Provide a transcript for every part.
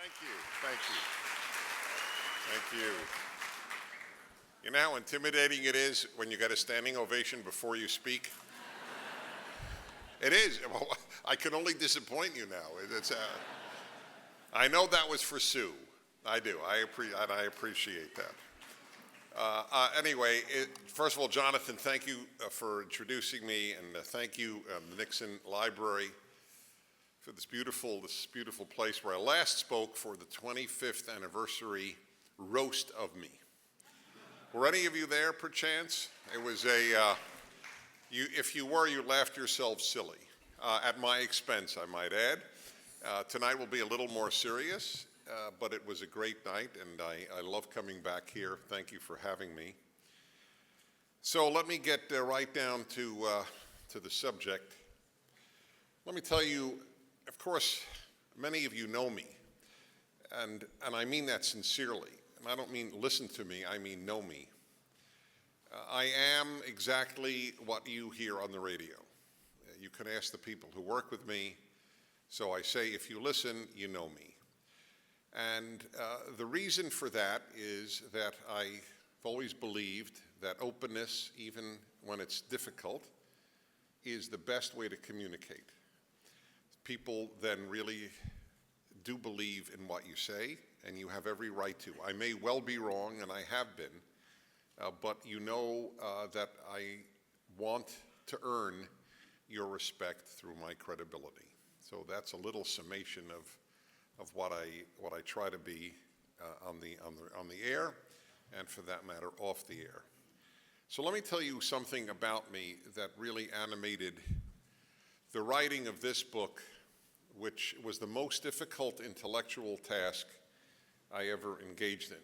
Thank you. Thank you. Thank you. You know how intimidating it is when you get a standing ovation before you speak? It is. Well, I can only disappoint you now. I know that was for Sue. I do. I appreciate that. Anyway, first of all, Jonathan, thank you for introducing me, and thank you, the Nixon Library, for this beautiful place where I last spoke for the 25th anniversary roast of me. Were any of you there, perchance? It was if you were, you laughed yourselves silly, at my expense, I might add. Tonight will be a little more serious, but it was a great night, and I love coming back here. Thank you for having me. So let me get right down to the subject. Let me tell you, of course, many of you know me, and I mean that sincerely. And I don't mean listen to me, I mean know me. I am exactly what you hear on the radio. You can ask the people who work with me. So I say, if you listen, you know me. And the reason for that is that I've always believed that openness, even when it's difficult, is the best way to communicate. People then really do believe in what you say, and you have every right to. I may well be wrong, and I have been, but you know that I want to earn your respect through my credibility. So that's a little summation of what I try to be on the air, and for that matter, off the air. So let me tell you something about me that really animated the writing of this book, which was the most difficult intellectual task I ever engaged in.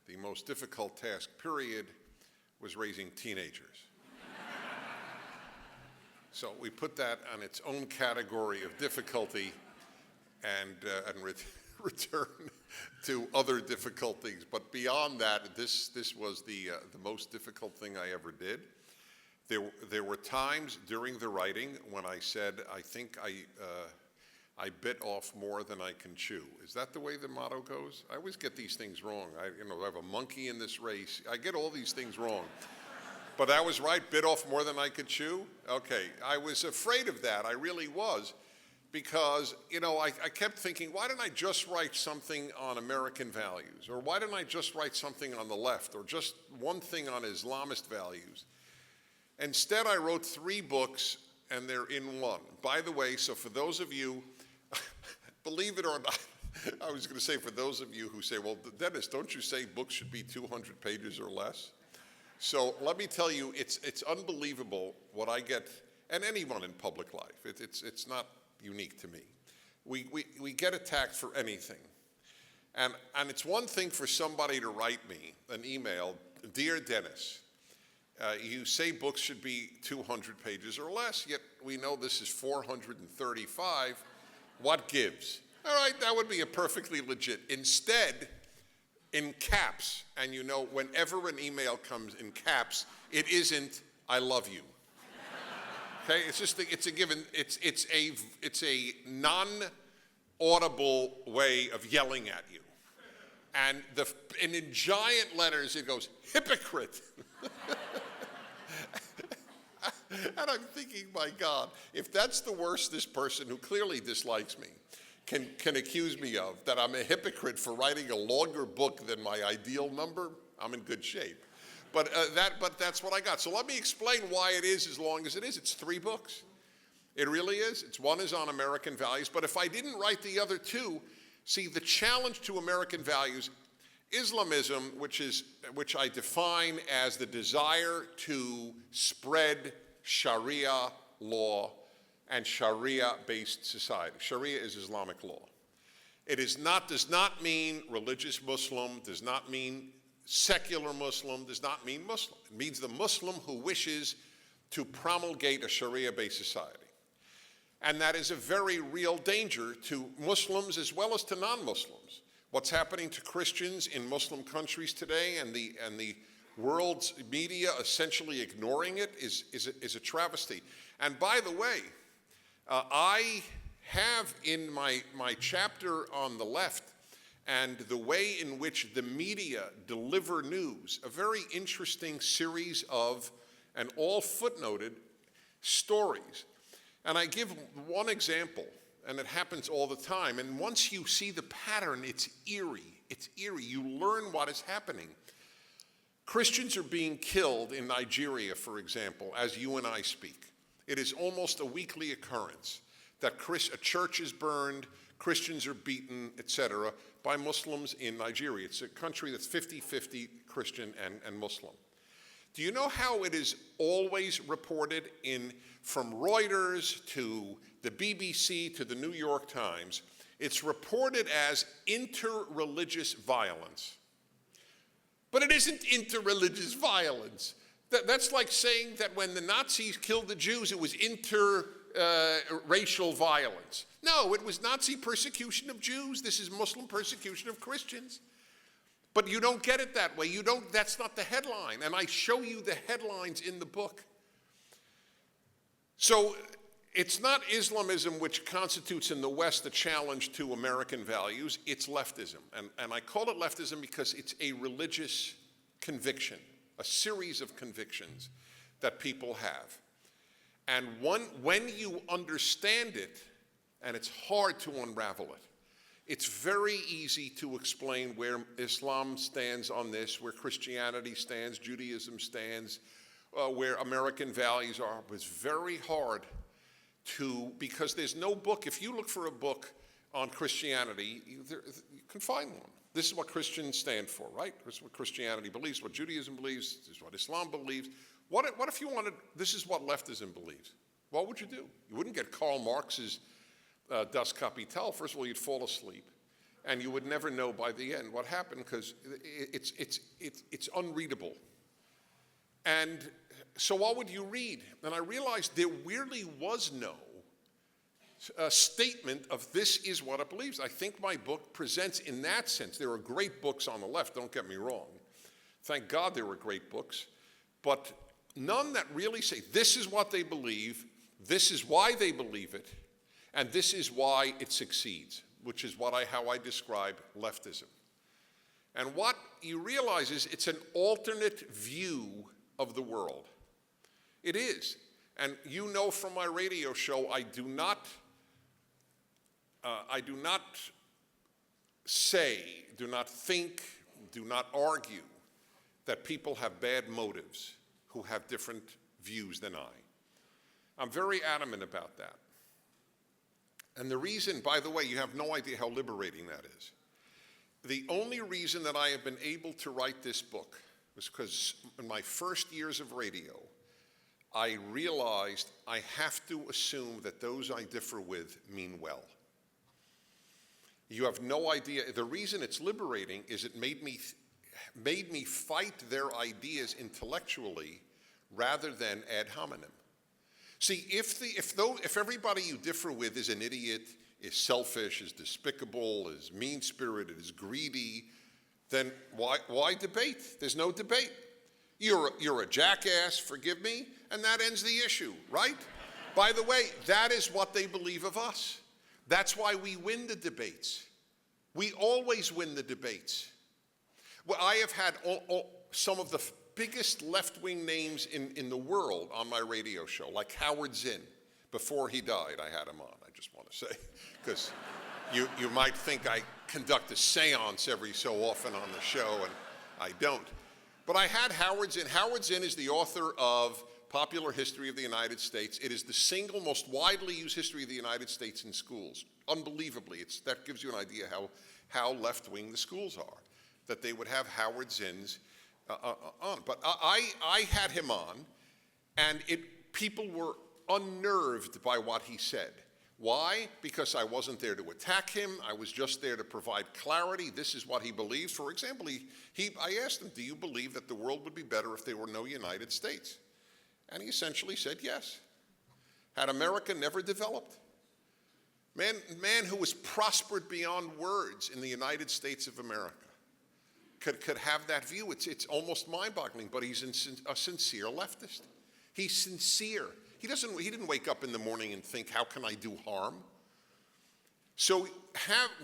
The most difficult task, period, was raising teenagers. So we put that on its own category of difficulty and return to other difficulties. But beyond that, this was the most difficult thing I ever did. There were times during the writing when I said, I think I bit off more than I can chew. Is that the way the motto goes? I always get these things wrong. I have a monkey in this race. I get all these things wrong. But I was right, bit off more than I could chew? Okay, I was afraid of that, I really was, because, I kept thinking, why didn't I just write something on American values? Or why didn't I just write something on the left? Or just one thing on Islamist values? Instead, I wrote 3 books, and they're in one. By the way, so for those of you, believe it or not, I was going to say for those of you who say, well, Dennis, don't you say books should be 200 pages or less? So let me tell you, it's unbelievable what I get, and anyone in public life. It's not unique to me. We get attacked for anything. And it's one thing for somebody to write me an email, Dear Dennis, you say books should be 200 pages or less, yet we know this is 435. What gives? All right, that would be a perfectly legit. Instead, in caps, and whenever an email comes in caps, it isn't, I love you. Okay, it's a given, it's a non-audible way of yelling at you. And in giant letters, it goes, hypocrite. And I'm thinking, my God, if that's the worst this person who clearly dislikes me can accuse me of, that I'm a hypocrite for writing a longer book than my ideal number, I'm in good shape. But that's what I got. So let me explain why it is as long as it is. It's 3 books. It really is. One is on American values. But if I didn't write the other 2, see, the challenge to American values, Islamism, which I define as the desire to spread Sharia law and Sharia-based society. Sharia is Islamic law. It does not mean religious Muslim, does not mean secular Muslim, does not mean Muslim. It means the Muslim who wishes to promulgate a Sharia-based society. And that is a very real danger to Muslims as well as to non-Muslims. What's happening to Christians in Muslim countries today and the world's media essentially ignoring it is a travesty. And by the way, I have in my chapter on the left and the way in which the media deliver news, a very interesting series of, and all footnoted, stories. And I give one example, and it happens all the time, and once you see the pattern, it's eerie. It's eerie. You learn what is happening. Christians are being killed in Nigeria, for example, as you and I speak. It is almost a weekly occurrence that a church is burned, Christians are beaten, etc., by Muslims in Nigeria. It's a country that's 50-50 Christian and Muslim. Do you know how it is always reported from Reuters to the BBC to the New York Times? It's reported as interreligious violence. But it isn't interreligious violence. That's like saying that when the Nazis killed the Jews, it was interracial violence. No, it was Nazi persecution of Jews. This is Muslim persecution of Christians. But you don't get it that way. That's not the headline. And I show you the headlines in the book. So it's not Islamism which constitutes in the West a challenge to American values. It's leftism. And I call it leftism because it's a religious conviction, a series of convictions that people have. And when you understand it, and it's hard to unravel it, it's very easy to explain where Islam stands on this, where Christianity stands, Judaism stands, where American values are. It's very hard because there's no book. If you look for a book on Christianity, you can find one. This is what Christians stand for, right? This is what Christianity believes, what Judaism believes, this is what Islam believes. What if you wanted, this is what leftism believes? What would you do? You wouldn't get Karl Marx's Das Kapital. First of all, you'd fall asleep, and you would never know by the end what happened because it's unreadable. And so what would you read? And I realized there really was no statement of this is what it believes. I think my book presents in that sense. There are great books on the left, don't get me wrong. Thank God there were great books, but none that really say this is what they believe, this is why they believe it, and this is why it succeeds, which is how I describe leftism. And what you realize is it's an alternate view of the world. It is. And you know from my radio show, I do not say, do not think, do not argue that people have bad motives who have different views than I. I'm very adamant about that. And the reason, by the way, you have no idea how liberating that is. The only reason that I have been able to write this book was because in my first years of radio, I realized I have to assume that those I differ with mean well. You have no idea. The reason it's liberating is it made me fight their ideas intellectually rather than ad hominem. See, if everybody you differ with is an idiot, is selfish, is despicable, is mean-spirited, is greedy, then why debate? There's no debate. You're a jackass, forgive me, and that ends the issue, right? By the way, that is what they believe of us. That's why we win the debates. We always win the debates. Well, I have had some of the biggest left-wing names in the world on my radio show, like Howard Zinn. Before he died, I had him on, I just want to say, because you might think I conduct a seance every so often on the show, and I don't. But I had Howard Zinn. Howard Zinn is the author of Popular History of the United States. It is the single most widely used history of the United States in schools. Unbelievably, that gives you an idea how left-wing the schools are, that they would have Howard Zinn's on. But I had him on, and people were unnerved by what he said. Why? Because I wasn't there to attack him. I was just there to provide clarity. This is what he believes. For example, I asked him, do you believe that the world would be better if there were no United States? And he essentially said yes. Had America never developed? Man who was prospered beyond words in the United States of America could have that view. It's almost mind-boggling, but he's a sincere leftist. He's sincere. He didn't wake up in the morning and think, how can I do harm? So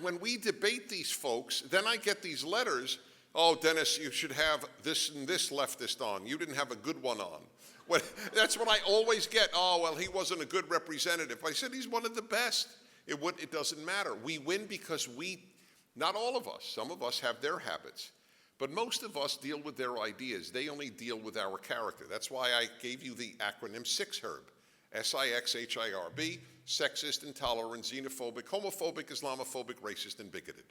when we debate these folks, then I get these letters, oh, Dennis, you should have this and this leftist on. You didn't have a good one on. Well, that's what I always get. Oh, well, he wasn't a good representative. I said he's one of the best. It doesn't matter. We win because not all of us, some of us have their habits, but most of us deal with their ideas. They only deal with our character. That's why I gave you the acronym SIXHIRB. SIXHIRB, sexist, intolerant, xenophobic, homophobic, Islamophobic, racist, and bigoted.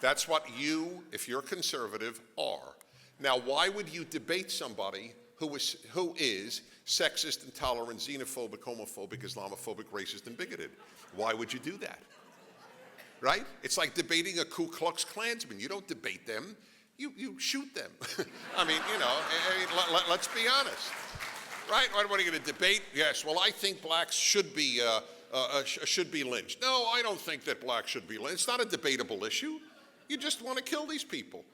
That's what you, if you're conservative, are. Now, why would you debate somebody who is sexist, intolerant, xenophobic, homophobic, Islamophobic, racist, and bigoted? Why would you do that? Right? It's like debating a Ku Klux Klansman. You don't debate them, you shoot them. I mean, let's be honest. Right? What are you going to debate? Yes, well, I think blacks should be lynched. No, I don't think that blacks should be lynched. It's not a debatable issue. You just want to kill these people.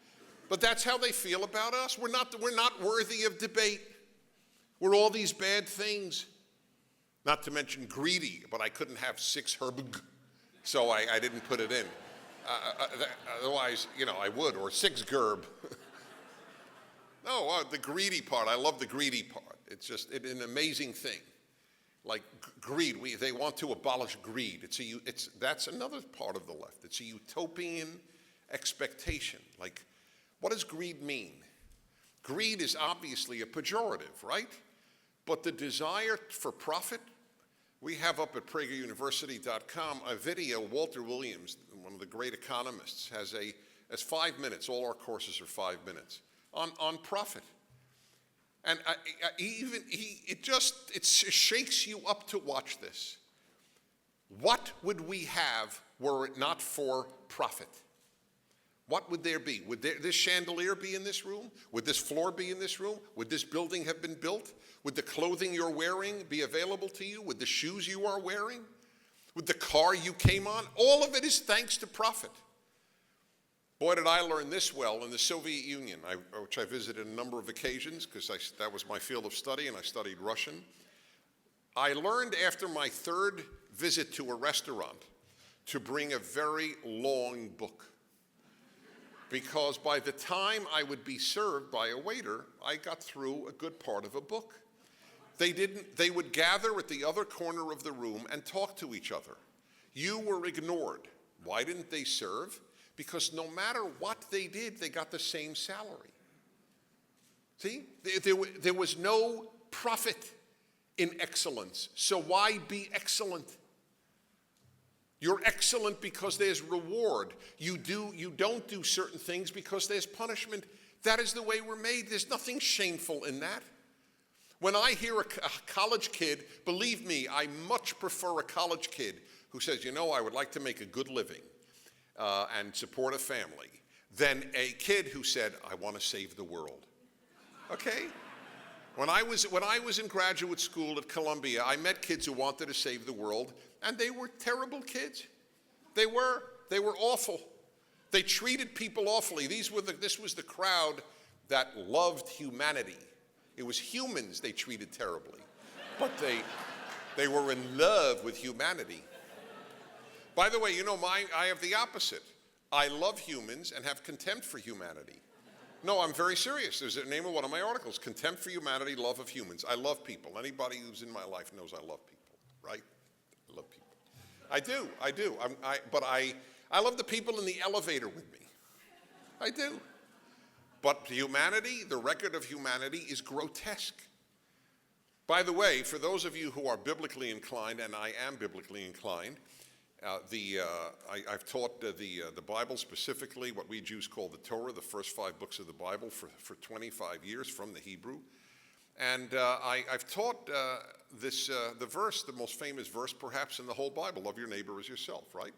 But that's how they feel about us. We're not worthy of debate. We're all these bad things. Not to mention greedy, but I couldn't have SIXHIRB, so I didn't put it in. Otherwise, I would, or SIXGERB. No, the greedy part. I love the greedy part. It's just an amazing thing. Like greed, they want to abolish greed. That's another part of the left. It's a utopian expectation. Like, what does greed mean? Greed is obviously a pejorative, right? But the desire for profit, we have up at PragerUniversity.com a video. Walter Williams, one of the great economists, has 5 minutes. All our courses are 5 minutes on profit. And it shakes you up to watch this. What would we have were it not for profit? What would there be? Would this chandelier be in this room? Would this floor be in this room? Would this building have been built? Would the clothing you're wearing be available to you? Would the shoes you are wearing? Would the car you came on? All of it is thanks to profit. Boy, did I learn this well in the Soviet Union, which I visited a number of occasions because that was my field of study, and I studied Russian. I learned after my third visit to a restaurant to bring a very long book, because by the time I would be served by a waiter, I got through a good part of a book. They would gather at the other corner of the room and talk to each other. You were ignored. Why didn't they serve? Because no matter what they did, they got the same salary. See? There was no profit in excellence. So why be excellent? You're excellent because there's reward. You don't do certain things because there's punishment. That is the way we're made. There's nothing shameful in that. When I hear a college kid, believe me, I much prefer a college kid who says, I would like to make a good living and support a family, than a kid who said, I want to save the world. Okay? When I was in graduate school at Columbia, I met kids who wanted to save the world, and they were terrible kids. They were awful. They treated people awfully. This was the crowd that loved humanity. It was humans they treated terribly, but they were in love with humanity. By the way, I have the opposite. I love humans and have contempt for humanity. No, I'm very serious. There's the name of one of my articles, Contempt for Humanity, Love of Humans. I love people. Anybody who's in my life knows I love people, right? I love people. I do. But I love the people in the elevator with me. I do. But humanity, the record of humanity is grotesque. By the way, for those of you who are biblically inclined, and I am biblically inclined, I've taught the Bible, specifically what we Jews call the Torah, the first 5 books of the Bible, for 25 years from the Hebrew. And I've taught the verse, the most famous verse perhaps in the whole Bible, love your neighbor as yourself, right?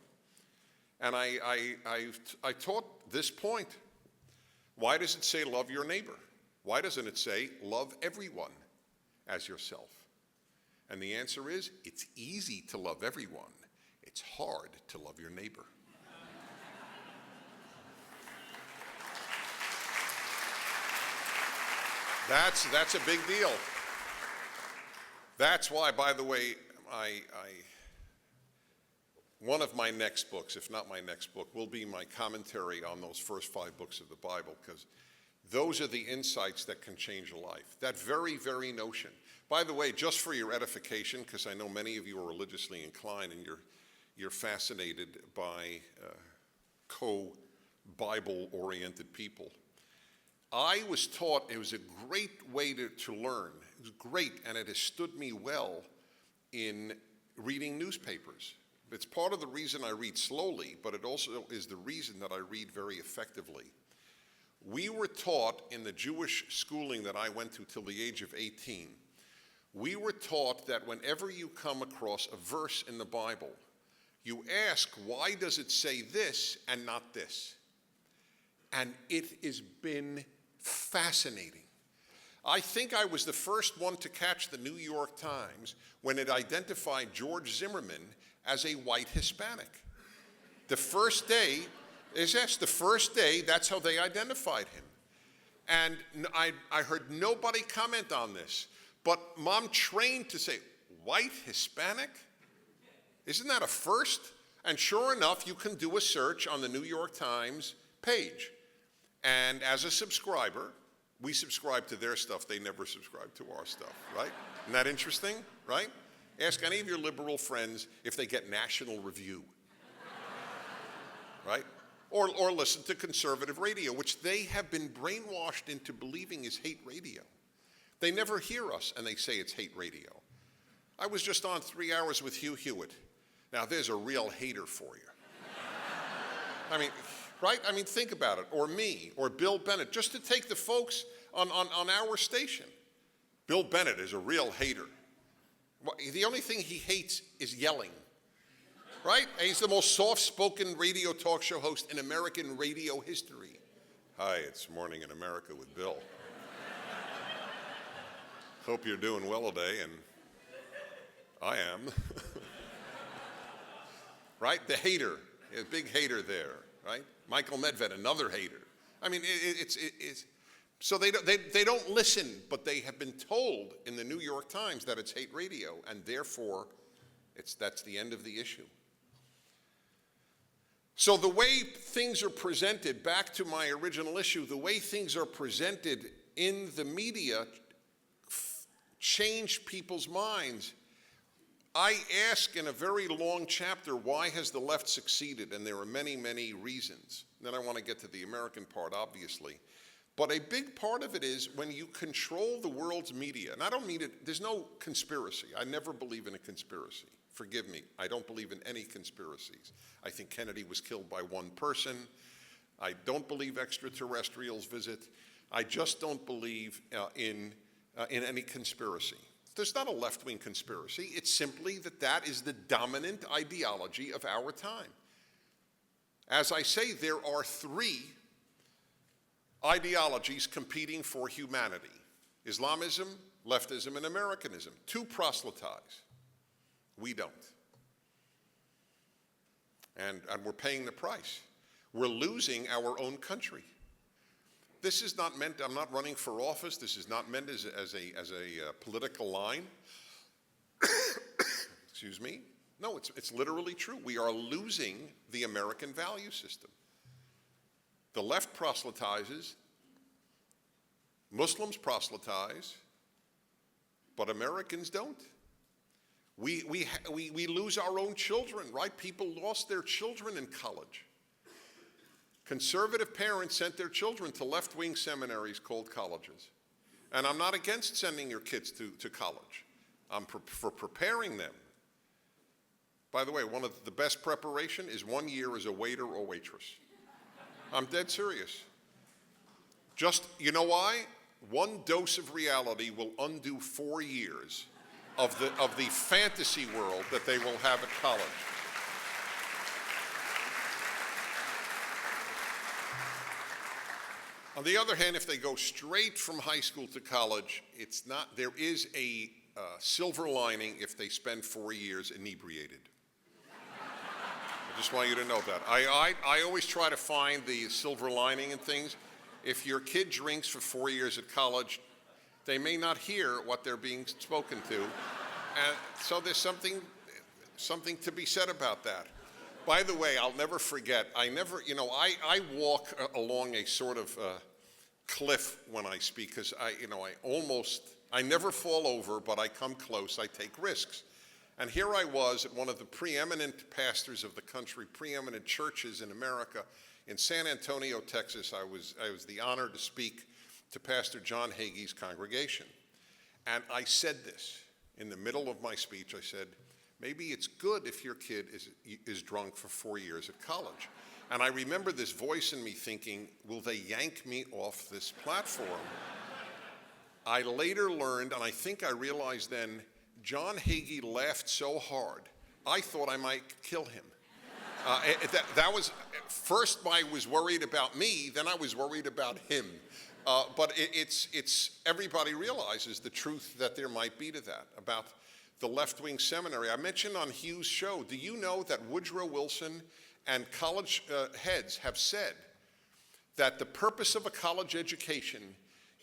And I taught this point. Why does it say love your neighbor? Why doesn't it say love everyone as yourself? And the answer is, it's easy to love everyone. It's hard to love your neighbor. That's a big deal. That's why, by the way, one of my next books, if not my next book, will be my commentary on those first 5 books of the Bible, because those are the insights that can change a life. That very, very notion. By the way, just for your edification, because I know many of you are religiously inclined and you're fascinated by co-Bible-oriented people. I was taught it was a great way to learn. It was great, and it has stood me well in reading newspapers. It's part of the reason I read slowly, but it also is the reason that I read very effectively. We were taught in the Jewish schooling that I went to till the age of 18, we were taught that whenever you come across a verse in the Bible, you ask, why does it say this and not this? And it has been fascinating. I think I was the first one to catch the New York Times when it identified George Zimmerman as a white Hispanic. The first day, that's how they identified him. And I heard nobody comment on this, but Mom trained to say, white Hispanic? Isn't that a first? And sure enough, you can do a search on the New York Times page. And as a subscriber, we subscribe to their stuff. They never subscribe to our stuff, right? Isn't that interesting, right? Ask any of your liberal friends if they get National Review, right? Or listen to conservative radio, which they have been brainwashed into believing is hate radio. They never hear us, and they say it's hate radio. I was just on 3 hours with Hugh Hewitt. Now, there's a real hater for you. I mean, right? I mean, think about it. Or me, or Bill Bennett, just to take the folks on our station. Bill Bennett is a real hater. The only thing he hates is yelling, right? And he's the most soft-spoken radio talk show host in American radio history. Hi, it's Morning in America with Bill. Hope you're doing well today, and I am. Right? The hater, a big hater there, right? Michael Medved, another hater. I mean, so they don't listen, but they have been told in the New York Times that it's hate radio, and therefore, that's the end of the issue. So the way things are presented, back to my original issue, the way things are presented in the media change people's minds. I ask in a very long chapter, why has the left succeeded? And there are many, many reasons. Then I want to get to the American part, obviously. But a big part of it is when you control the world's media, and I don't mean it, there's no conspiracy. I never believe in a conspiracy. Forgive me, I don't believe in any conspiracies. I think Kennedy was killed by one person. I don't believe extraterrestrials visit. I just don't believe in any conspiracy. There's not a left-wing conspiracy. It's simply that is the dominant ideology of our time. As I say, there are 3 ideologies competing for humanity: Islamism, leftism, and Americanism. 2 proselytize. We don't. And we're paying the price. We're losing our own country. This is not meant, I'm not running for office. This is not meant as a political line. Excuse me. No, it's literally true. We are losing the American value system. The left proselytizes, Muslims proselytize, but Americans don't. We lose our own children, right? People lost their children in college. Conservative parents sent their children to left-wing seminaries called colleges. And I'm not against sending your kids to college. I'm for preparing them. By the way, one of the best preparation is 1 year as a waiter or waitress. I'm dead serious. Just, you know why? 1 dose of reality will undo 4 years of the fantasy world that they will have at college. On the other hand, if they go straight from high school to college, there is a silver lining if they spend 4 years inebriated. I just want you to know that. I always try to find the silver lining in things. If your kid drinks for 4 years at college, they may not hear what they're being spoken to. And so there's something to be said about that. By the way, I'll never forget, I walk along a sort of cliff when I speak, because I never fall over, but I come close, I take risks. And here I was at one of the preeminent pastors of the country, preeminent churches in America. In San Antonio, Texas, I was the honor to speak to Pastor John Hagee's congregation. And I said this in the middle of my speech. I said, maybe it's good if your kid is drunk for 4 years at college. And I remember this voice in me thinking, will they yank me off this platform? I later learned, and I think I realized then, John Hagee laughed so hard, I thought I might kill him. That was, first I was worried about me, then I was worried about him. But it's everybody realizes the truth that there might be to that, about the left-wing seminary. I mentioned on Hugh's show, do you know that Woodrow Wilson and college heads have said that the purpose of a college education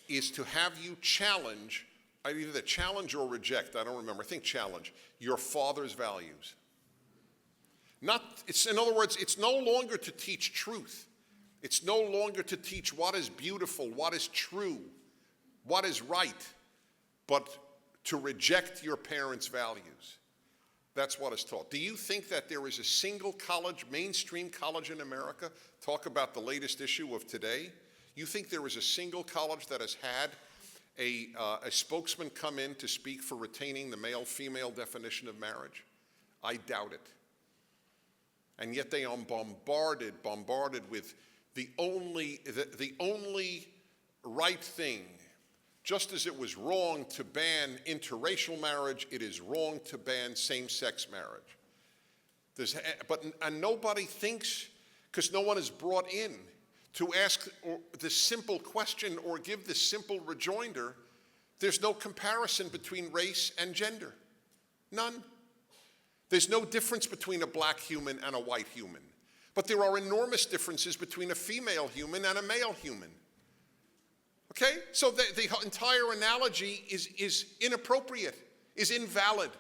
is to have you challenge, either challenge or reject, I don't remember, I think challenge, your father's values. In other words, it's no longer to teach truth. It's no longer to teach what is beautiful, what is true, what is right, but to reject your parents' values. That's what is taught. Do you think that there is a single college, mainstream college in America, talk about the latest issue of today? You think there is a single college that has had a spokesman come in to speak for retaining the male-female definition of marriage? I doubt it. And yet they are bombarded with the only right thing. Just as it was wrong to ban interracial marriage, it is wrong to ban same-sex marriage. And nobody thinks, because no one is brought in to ask the simple question or give the simple rejoinder, there's no comparison between race and gender. None. There's no difference between a black human and a white human. But there are enormous differences between a female human and a male human. Okay? So the entire analogy is inappropriate, is invalid.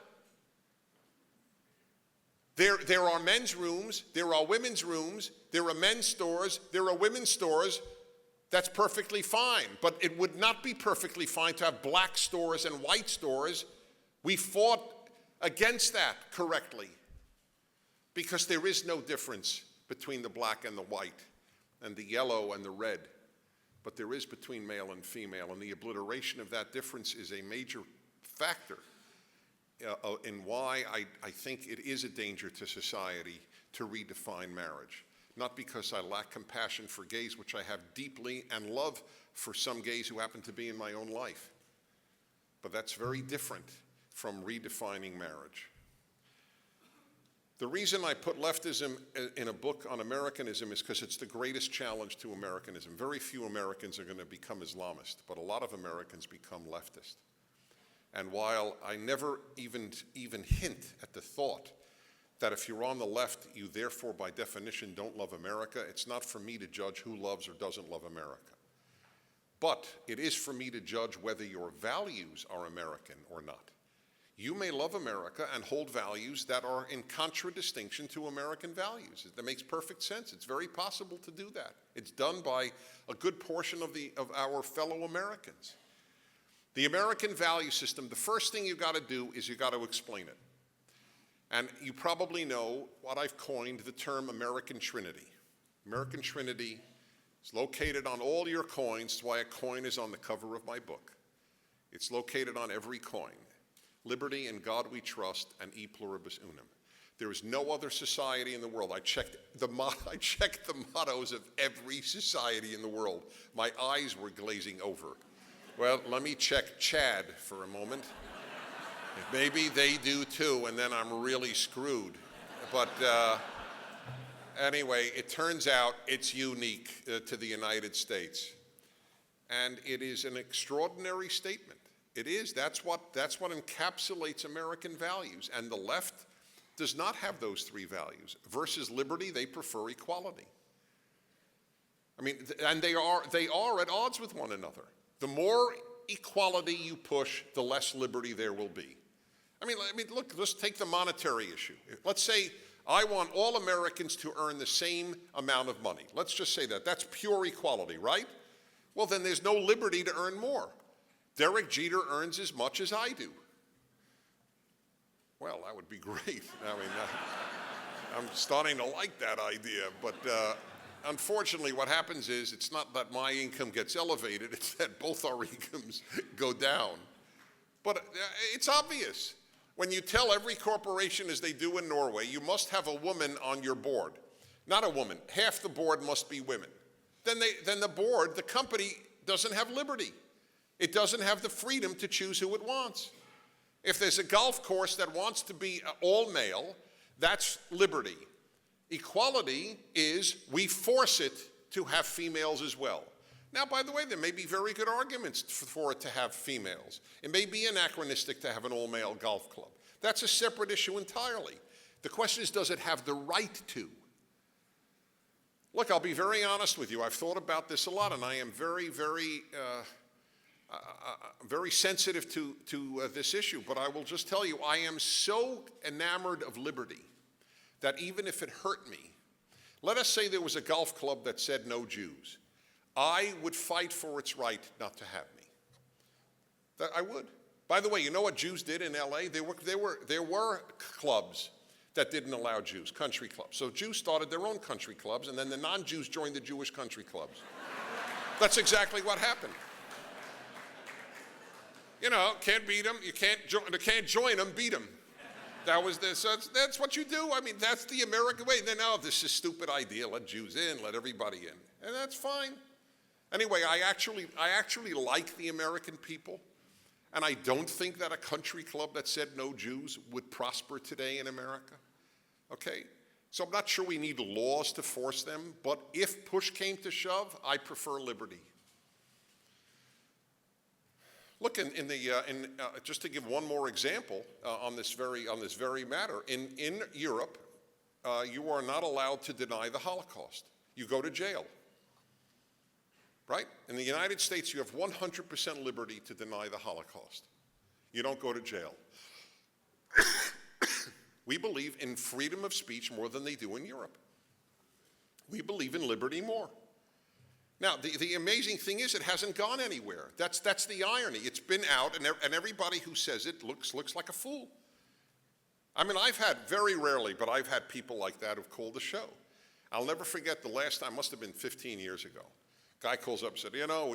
There are men's rooms, there are women's rooms, there are men's stores, there are women's stores. That's perfectly fine. But it would not be perfectly fine to have black stores and white stores. We fought against that correctly, because there is no difference between the black and the white and the yellow and the red. But there is between male and female, and the obliteration of that difference is a major factor in why I think it is a danger to society to redefine marriage. Not because I lack compassion for gays, which I have deeply, and love for some gays who happen to be in my own life. But that's very different from redefining marriage. The reason I put leftism in a book on Americanism is because it's the greatest challenge to Americanism. Very few Americans are going to become Islamist, but a lot of Americans become leftist. And while I never even hint at the thought that if you're on the left, you therefore by definition don't love America, it's not for me to judge who loves or doesn't love America. But it is for me to judge whether your values are American or not. You may love America and hold values that are in contradistinction to American values. That makes perfect sense. It's very possible to do that. It's done by a good portion of our fellow Americans. The American value system, the first thing you've got to do is you've got to explain it. And you probably know what I've coined the term American Trinity. American Trinity is located on all your coins. That's why a coin is on the cover of my book. It's located on every coin. Liberty, in God we trust, and e pluribus unum. There is no other society in the world. I checked the mottos of every society in the world. My eyes were glazing over. Well, let me check Chad for a moment. Maybe they do too, and then I'm really screwed. But anyway, it turns out it's unique to the United States. And it is an extraordinary statement. It is. That's what encapsulates American values. And the left does not have those three values. Versus liberty, they prefer equality. I mean, and they are at odds with one another. The more equality you push, the less liberty there will be. I mean, look, let's take the monetary issue. Let's say I want all Americans to earn the same amount of money. Let's just say that. That's pure equality, right? Well, then there's no liberty to earn more. Derek Jeter earns as much as I do. Well, that would be great. I mean, I'm starting to like that idea, but unfortunately what happens is it's not that my income gets elevated, it's that both our incomes go down. But it's obvious. When you tell every corporation, as they do in Norway, you must have a woman on your board. Not a woman, half the board must be women. Then the board, the company, doesn't have liberty. It doesn't have the freedom to choose who it wants. If there's a golf course that wants to be all male, that's liberty. Equality is we force it to have females as well. Now, by the way, there may be very good arguments for it to have females. It may be anachronistic to have an all-male golf club. That's a separate issue entirely. The question is, does it have the right to? Look, I'll be very honest with you. I've thought about this a lot, and I am very, very sensitive to this issue. But I will just tell you, I am so enamored of liberty that even if it hurt me, let us say there was a golf club that said no Jews. I would fight for its right not to have me. I would. By the way, you know what Jews did in LA? There were clubs that didn't allow Jews, country clubs. So Jews started their own country clubs, and then the non-Jews joined the Jewish country clubs. That's exactly what happened. You know, can't beat them, you can't join them, beat them. That was this. That's what you do. I mean, that's the American way. Then, oh, this is a stupid idea. Let Jews in, let everybody in, and that's fine. Anyway, I actually like the American people, and I don't think that a country club that said no Jews would prosper today in America. Okay? So I'm not sure we need laws to force them, but if push came to shove, I prefer liberty. Look, just to give one more example on this very matter, in Europe, you are not allowed to deny the Holocaust. You go to jail. Right? In the United States, you have 100% liberty to deny the Holocaust. You don't go to jail. We believe in freedom of speech more than they do in Europe. We believe in liberty more. Now, the amazing thing is it hasn't gone anywhere. That's the irony. It's been out, and everybody who says it looks like a fool. I mean, very rarely, but I've had people like that who've called the show. I'll never forget the last time, must have been 15 years ago. Guy calls up and said, you know,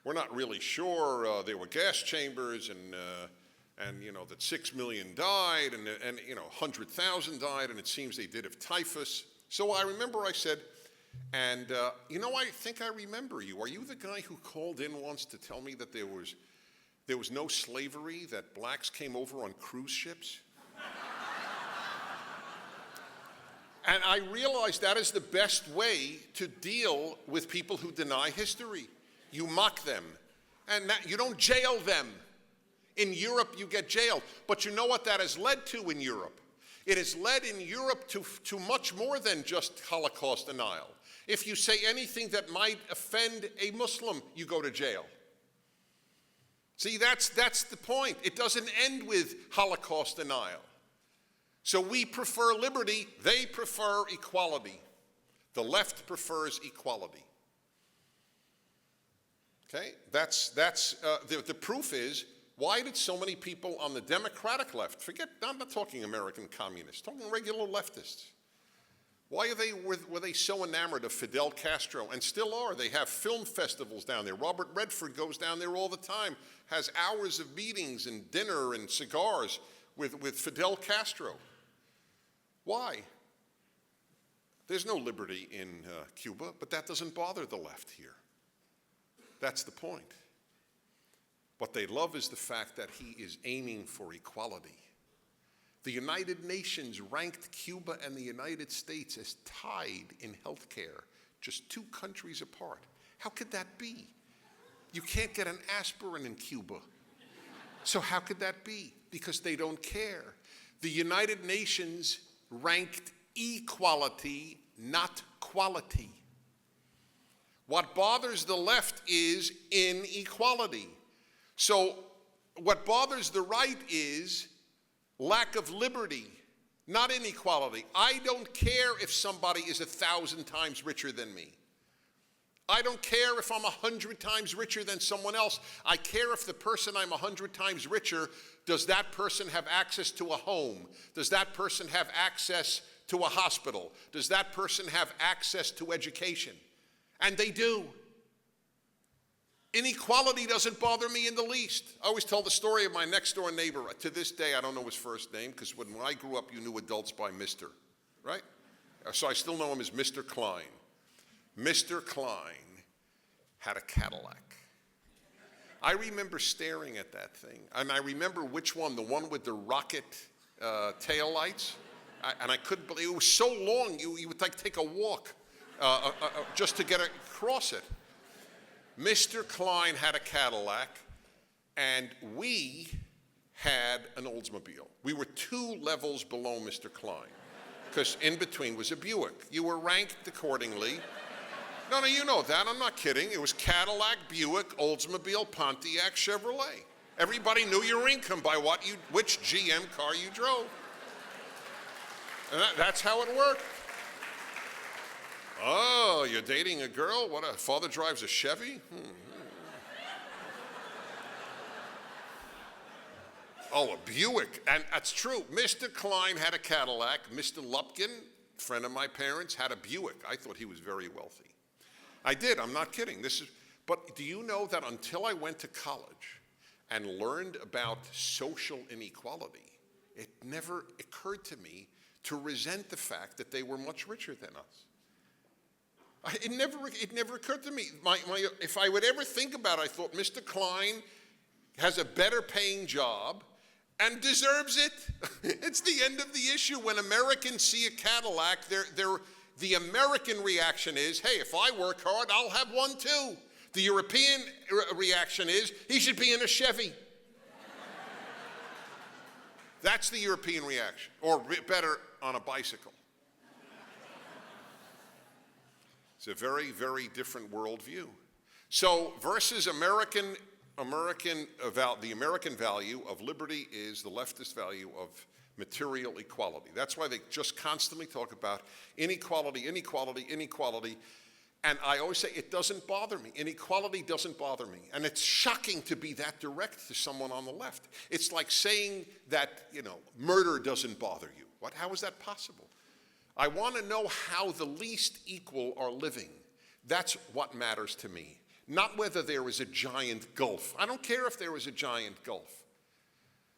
we're not really sure. There were gas chambers, and you know that 6 million died, and you know 100,000 died, and it seems they did of typhus. So I remember I said, and you know, I think I remember you. Are you the guy who called in once to tell me that there was no slavery, that blacks came over on cruise ships? And I realized that is the best way to deal with people who deny history. You mock them, and you don't jail them. In Europe, you get jailed. But you know what that has led to in Europe? It has led in Europe to much more than just Holocaust denial. If you say anything that might offend a Muslim, you go to jail. See, that's the point. It doesn't end with Holocaust denial. So we prefer liberty, they prefer equality. The left prefers equality. Okay, the proof is, why did so many people on the Democratic left, I'm not talking American communists, talking regular leftists. Why were they so enamored of Fidel Castro, and still are? They have film festivals down there. Robert Redford goes down there all the time, has hours of meetings and dinner and cigars with Fidel Castro. Why? There's no liberty in Cuba, but that doesn't bother the left here. That's the point. What they love is the fact that he is aiming for equality. The United Nations ranked Cuba and the United States as tied in health care, just 2 countries apart. How could that be? You can't get an aspirin in Cuba. So how could that be? Because they don't care. The United Nations ranked equality, not quality. What bothers the left is inequality. So what bothers the right is lack of liberty. not inequality. I don't care if somebody is 1,000 times richer than me. I don't care if I'm 100 times richer than someone else. I care if the person I'm 100 times richer, does that person have access to a home? Does that person have access to a hospital? Does that person have access to education? And they do. Inequality doesn't bother me in the least. I always tell the story of my next door neighbor. To this day, I don't know his first name, because when I grew up, you knew adults by Mr., right? So I still know him as Mr. Klein. Mr. Klein had a Cadillac. I remember staring at that thing, and I remember which one, the one with the rocket taillights, and I couldn't believe it was so long, you would like take a walk just to get across it. Mr. Klein had a Cadillac, and we had an Oldsmobile. We were 2 levels below Mr. Klein, because in between was a Buick. You were ranked accordingly. No, you know that. I'm not kidding. It was Cadillac, Buick, Oldsmobile, Pontiac, Chevrolet. Everybody knew your income by which GM car you drove. And that's how it worked. Oh, you're dating a girl? What, a father drives a Chevy? Oh, a Buick. And that's true. Mr. Klein had a Cadillac. Mr. Lupkin, friend of my parents, had a Buick. I thought he was very wealthy. I did. I'm not kidding. But do you know that until I went to college and learned about social inequality, it never occurred to me to resent the fact that they were much richer than us. It never occurred to me. If I would ever think about it, I thought Mr. Klein has a better paying job and deserves it. It's the end of the issue. When Americans see a Cadillac, the American reaction is, hey, if I work hard, I'll have one too. The European reaction is, he should be in a Chevy. That's the European reaction, or better, on a bicycle. It's a very, very different worldview. So versus the American value of liberty is the leftist value of material equality. That's why they just constantly talk about inequality, inequality, inequality. And I always say it doesn't bother me. Inequality doesn't bother me. And it's shocking to be that direct to someone on the left. It's like saying that, murder doesn't bother you. How is that possible? I want to know how the least equal are living. That's what matters to me. Not whether there is a giant gulf. I don't care if there is a giant gulf.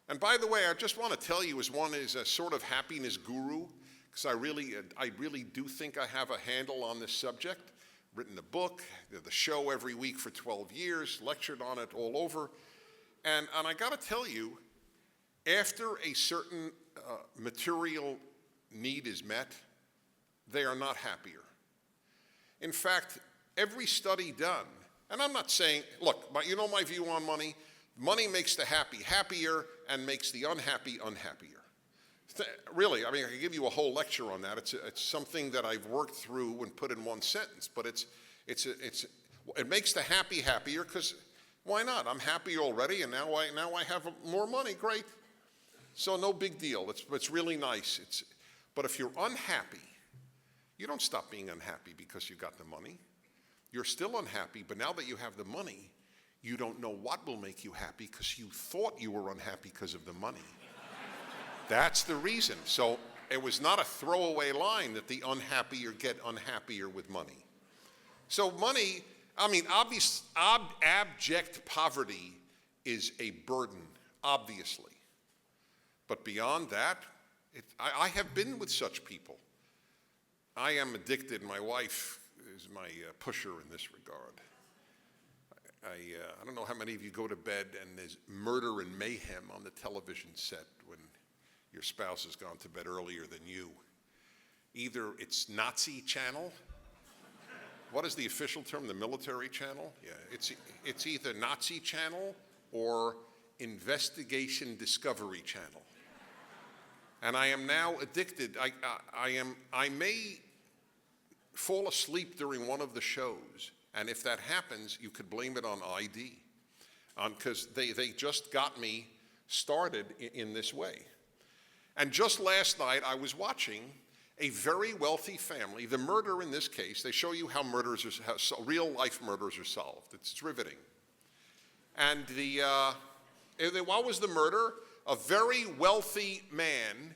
And by the way, I just want to tell you, as one is a sort of happiness guru, because I really do think I have a handle on this subject. Written a book, the show every week for 12 years, lectured on it all over. And I got to tell you, after a certain material need is met, they are not happier. In fact, every study done, and I'm not saying, look, you know my view on money? Money makes the happy happier and makes the unhappy unhappier. Really, I could give you a whole lecture on that. It's something that I've worked through and put in one sentence, but it makes the happy happier, because why not? I'm happy already, and now I have more money. Great. So no big deal. It's really nice. But if you're unhappy, you don't stop being unhappy because you got the money. You're still unhappy, but now that you have the money, you don't know what will make you happy because you thought you were unhappy because of the money. That's the reason. So it was not a throwaway line that the unhappier get unhappier with money. So money, abject poverty is a burden, obviously. But beyond that, I have been with such people. I am addicted. My wife is my pusher in this regard. I don't know how many of you go to bed and there's murder and mayhem on the television set when your spouse has gone to bed earlier than you. Either it's Nazi channel. What is the official term? The military channel? Yeah, it's either Nazi channel or Investigation Discovery channel. And I am now addicted. I may fall asleep during one of the shows, and if that happens, you could blame it on ID, because they just got me started in this way. And just last night, I was watching a very wealthy family. The murder in this case, they show you how real-life murders are solved. It's riveting. And what was the murder? A very wealthy man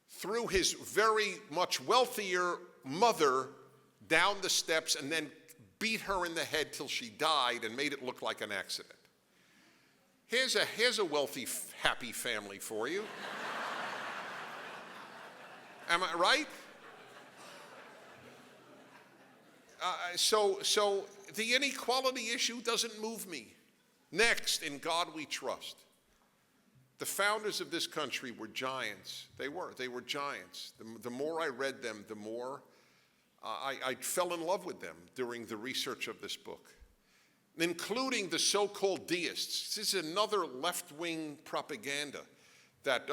threw his very much wealthier mother down the steps and then beat her in the head till she died and made it look like an accident. Here's a wealthy, happy family for you. Am I right? So the inequality issue doesn't move me. Next, in God we trust. The founders of this country were giants. They were giants. The more I read them, the more I fell in love with them during the research of this book, including the so-called deists. This is another left-wing propaganda that,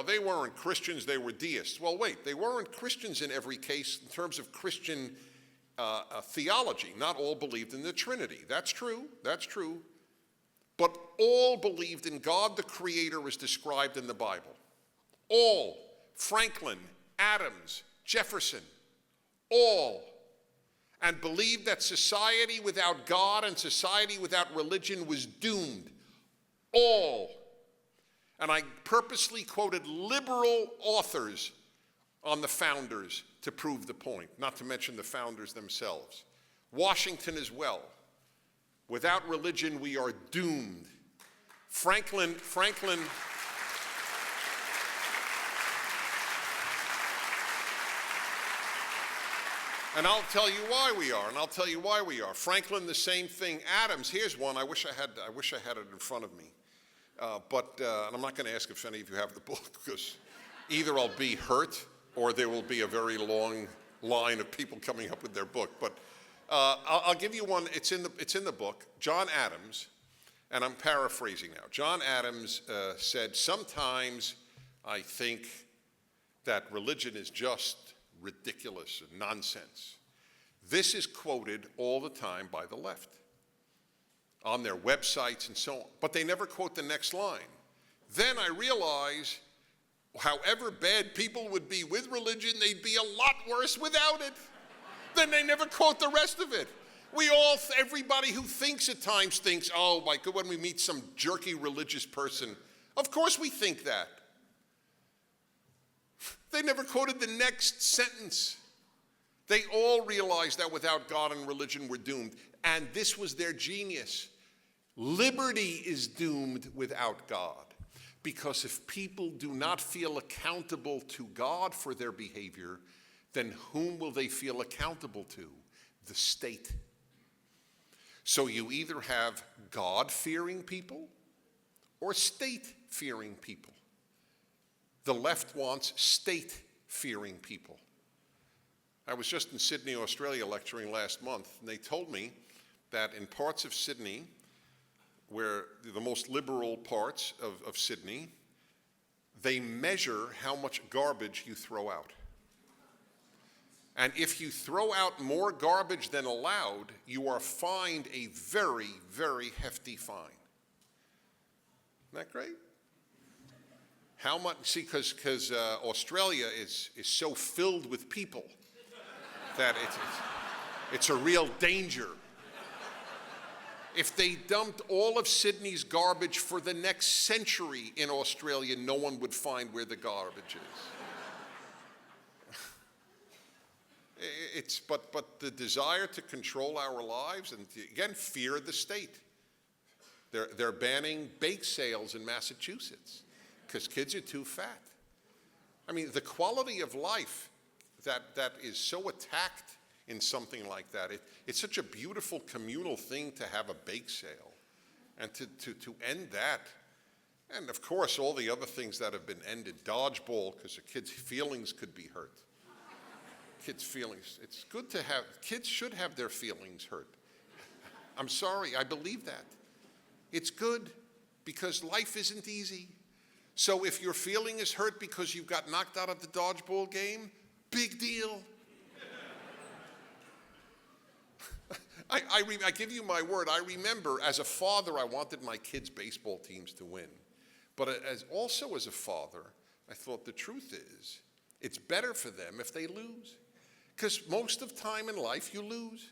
they weren't Christians, they were deists. Well, wait, they weren't Christians in every case in terms of Christian theology. Not all believed in the Trinity. That's true. But all believed in God the Creator as described in the Bible. All. Franklin, Adams, Jefferson, all. And believed that society without God and society without religion was doomed. All. And I purposely quoted liberal authors on the founders to prove the point, not to mention the founders themselves. Washington as well. Without religion, we are doomed. Franklin, and I'll tell you why we are. Franklin, the same thing. Adams, here's one. I wish I had it in front of me. But I'm not going to ask if any of you have the book, because either I'll be hurt or there will be a very long line of people coming up with their book. But I'll give you one. It's in the book. John Adams, and I'm paraphrasing now. John Adams said, "Sometimes I think that religion is just ridiculous and nonsense." This is quoted all the time by the left on their websites and so on, but they never quote the next line. Then I realize, however bad people would be with religion, they'd be a lot worse without it. Then they never quote the rest of it. Everybody who thinks at times thinks, oh my God, when we meet some jerky religious person, of course we think that. They never quoted the next sentence. They all realized that without God and religion we're doomed. And this was their genius. Liberty is doomed without God. Because if people do not feel accountable to God for their behavior, then whom will they feel accountable to? The state. So you either have God-fearing people or state-fearing people. The left wants state-fearing people. I was just in Sydney, Australia, lecturing last month, and they told me that in parts of Sydney, where the most liberal parts of Sydney, they measure how much garbage you throw out. And if you throw out more garbage than allowed, you are fined a very, very hefty fine. Isn't that great? How much? See, because Australia is so filled with people that it's a real danger. If they dumped all of Sydney's garbage for the next century in Australia, no one would find where the garbage is. But the desire to control our lives, and again, fear the state. They're banning bake sales in Massachusetts because kids are too fat. I mean, the quality of life that is so attacked in something like that. It's such a beautiful communal thing to have a bake sale and to end that. And of course, all the other things that have been ended. Dodgeball, because a kid's feelings could be hurt. Kids' feelings. It's good to have, kids should have their feelings hurt. I'm sorry, I believe that. It's good because life isn't easy. So if your feeling is hurt because you got knocked out of the dodgeball game, big deal. I give you my word, I remember as a father, I wanted my kids' baseball teams to win. But also as a father, I thought the truth is, it's better for them if they lose. Because most of the time in life, you lose.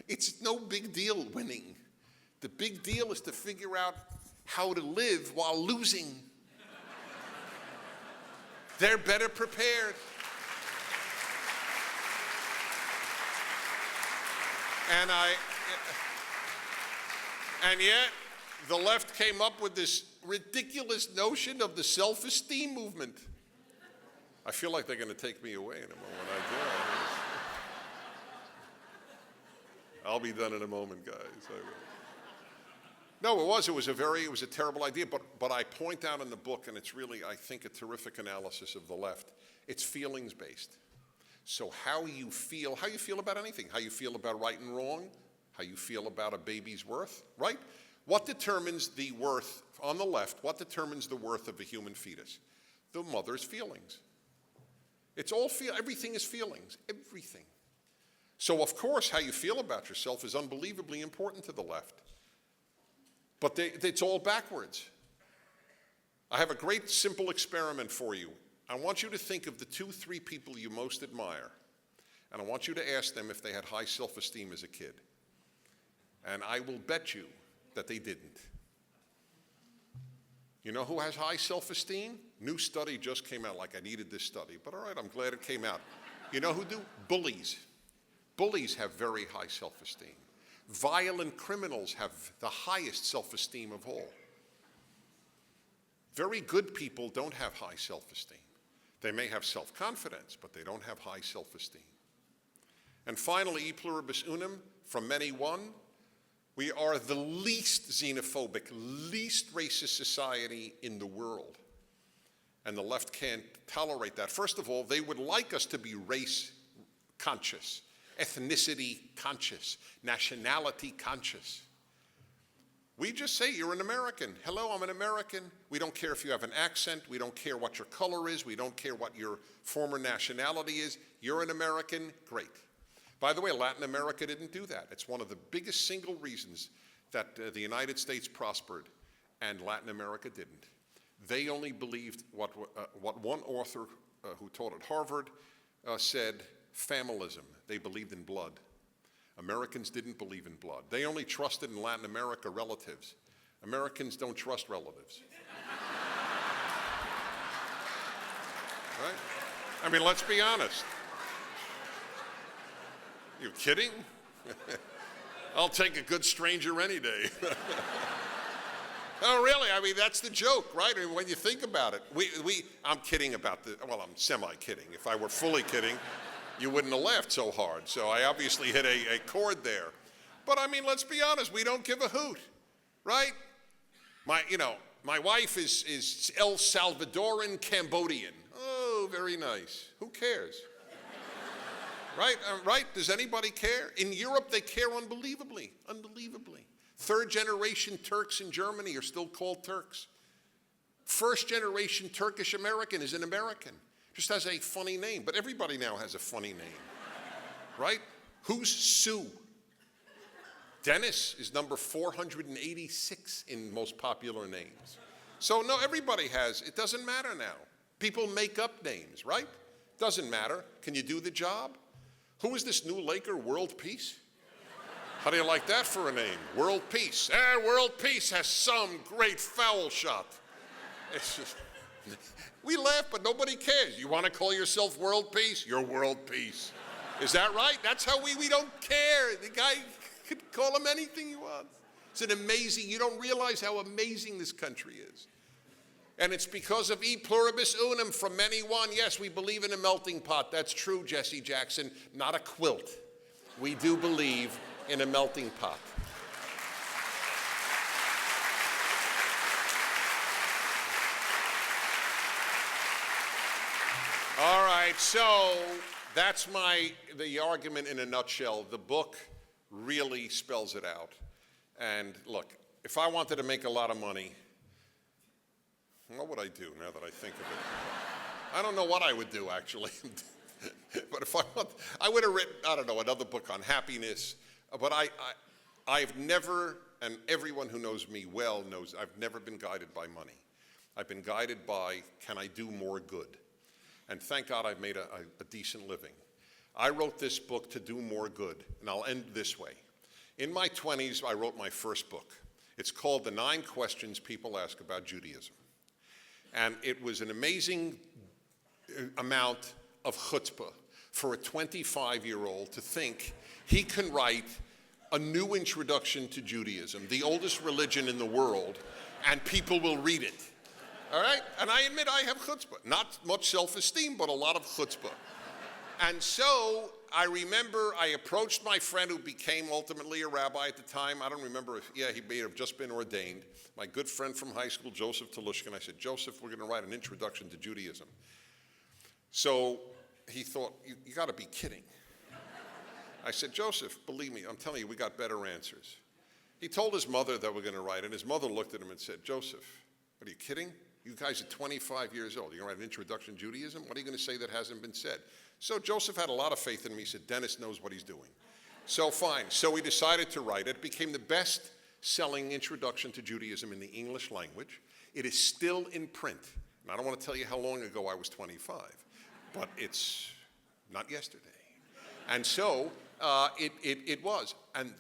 It's no big deal winning. The big deal is to figure out how to live while losing. They're better prepared. And yet, the left came up with this ridiculous notion of the self-esteem movement. I feel like they're going to take me away in a moment. I do. I'll be done in a moment, guys. I will. No, it was a terrible idea, but I point out in the book, and it's really, I think, a terrific analysis of the left. It's feelings-based. So how you feel about anything, how you feel about right and wrong, how you feel about a baby's worth, right? What determines the worth, on the left, what determines the worth of a human fetus? The mother's feelings. It's all everything is feelings, everything. So of course, how you feel about yourself is unbelievably important to the left. But it's all backwards. I have a great simple experiment for you. I want you to think of the 2-3 people you most admire, and I want you to ask them if they had high self-esteem as a kid. And I will bet you that they didn't. You know who has high self-esteem? New study just came out, like I needed this study, but all right, I'm glad it came out. You know who do? Bullies. Bullies have very high self-esteem. Violent criminals have the highest self-esteem of all. Very good people don't have high self-esteem. They may have self-confidence, but they don't have high self-esteem. And finally, e pluribus unum, from many one, we are the least xenophobic, least racist society in the world. And the left can't tolerate that. First of all, they would like us to be race conscious, ethnicity conscious, nationality conscious. We just say you're an American. Hello, I'm an American. We don't care if you have an accent. We don't care what your color is. We don't care what your former nationality is. You're an American, great. By the way, Latin America didn't do that. It's one of the biggest single reasons that the United States prospered and Latin America didn't. They only believed what one author who taught at Harvard said, familism. They believed in blood. Americans didn't believe in blood. They only trusted in Latin America relatives. Americans don't trust relatives. Right? I mean, let's be honest. You kidding? I'll take a good stranger any day. Oh, really? I mean, that's the joke, right? I mean, when you think about it, I'm kidding about well, I'm semi-kidding. If I were fully kidding, you wouldn't have laughed so hard. So I obviously hit a chord there. But I mean, let's be honest, we don't give a hoot, right? My wife is El Salvadoran Cambodian. Oh, very nice. Who cares? Right? Right? Does anybody care? In Europe, they care unbelievably, unbelievably. Third-generation Turks in Germany are still called Turks. First-generation Turkish American is an American. Just has a funny name, but everybody now has a funny name, right? Who's Sue? Dennis is number 486 in most popular names. So no, everybody has, it doesn't matter now. People make up names, right? Doesn't matter. Can you do the job? Who is this new Laker, World Peace? How do you like that for a name? World Peace. World Peace has some great foul shot. It's just... We laugh, but nobody cares. You want to call yourself World Peace? You're World Peace. Is that right? That's how we don't care. The guy could call him anything he wants. It's an amazing, you don't realize how amazing this country is. And it's because of e pluribus unum, from many one. Yes, we believe in a melting pot. That's true, Jesse Jackson. Not a quilt. We do believe in a melting pot. All right, so that's the argument in a nutshell. The book really spells it out. And look, if I wanted to make a lot of money, what would I do now that I think of it? I don't know what I would do, actually. But if I would have written, I don't know, another book on happiness. But I've never, and everyone who knows me well knows, I've never been guided by money. I've been guided by, can I do more good? And thank God I've made a decent living. I wrote this book to do more good, and I'll end this way. In my 20s, I wrote my first book. It's called The 9 Questions People Ask About Judaism. And it was an amazing amount of chutzpah for a 25-year-old to think he can write a new introduction to Judaism, the oldest religion in the world, and people will read it. All right? And I admit I have chutzpah. Not much self-esteem, but a lot of chutzpah. And so I remember I approached my friend who became ultimately a rabbi at the time. I don't remember if, he may have just been ordained. My good friend from high school, Joseph Telushkin. I said, Joseph, we're going to write an introduction to Judaism. So he thought, you got to be kidding. I said, Joseph, believe me, I'm telling you, we got better answers. He told his mother that we're going to write it, and his mother looked at him and said, Joseph, are you kidding? You guys are 25 years old. You're going to write an introduction to Judaism? What are you going to say that hasn't been said? So Joseph had a lot of faith in me. He said, Dennis knows what he's doing. So fine. So we decided to write it. It became the best-selling introduction to Judaism in the English language. It is still in print. And I don't want to tell you how long ago I was 25, but it's not yesterday. And so it was. And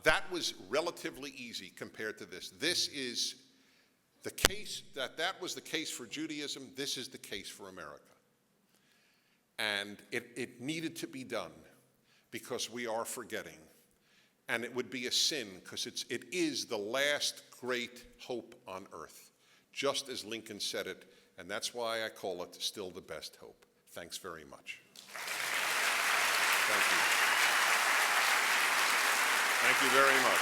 that was relatively easy compared to this. This is the case, that was the case for Judaism. This is the case for America. And it needed to be done because we are forgetting. And it would be a sin because it is the last great hope on earth, just as Lincoln said it. And that's why I call it still the best hope. Thanks very much. Thank you. Thank you very much.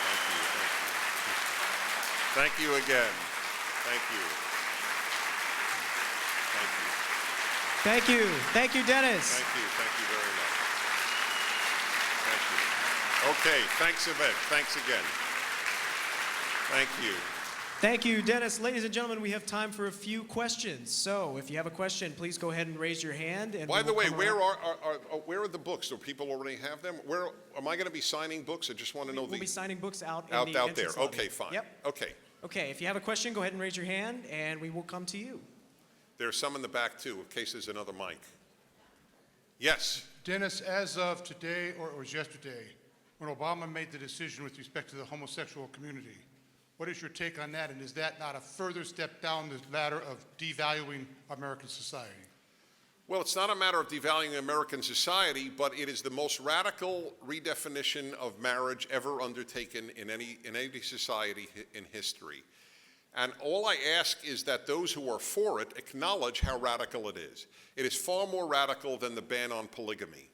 Thank you. Thank you. Thank you again. Thank you. Thank you. Thank you. Thank you, Dennis. Thank you. Thank you very much. Thank you. Okay. Thanks, Yvette. Thanks again. Thank you. Thank you, Dennis. Ladies and gentlemen, we have time for a few questions. So if you have a question, please go ahead and raise your hand. And by the way, where are the books? Do people already have them? Where am I going to be signing books? I just want to know. We'll be signing books out out there. Lobby. Okay, fine. Yep. Okay. Okay, if you have a question, go ahead and raise your hand, and we will come to you. There's some in the back, too, in case there's another mic. Yes? Dennis, as of today, or it was yesterday, when Obama made the decision with respect to the homosexual community, what is your take on that, and is that not a further step down the ladder of devaluing American society? Well, it's not a matter of devaluing American society, but it is the most radical redefinition of marriage ever undertaken in any society in history. And all I ask is that those who are for it acknowledge how radical it is. It is far more radical than the ban on polygamy.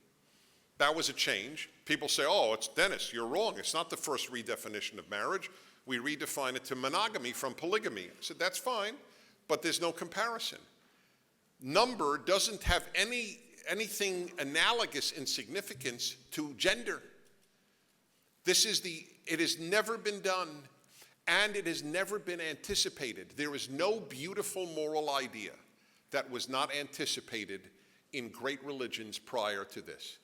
That was a change. People say, oh, it's Dennis, you're wrong. It's not the first redefinition of marriage. We redefine it to monogamy from polygamy. I said, that's fine, but there's no comparison. Number doesn't have anything analogous in significance to gender. It has never been done, and it has never been anticipated. There is no beautiful moral idea that was not anticipated in great religions prior to this.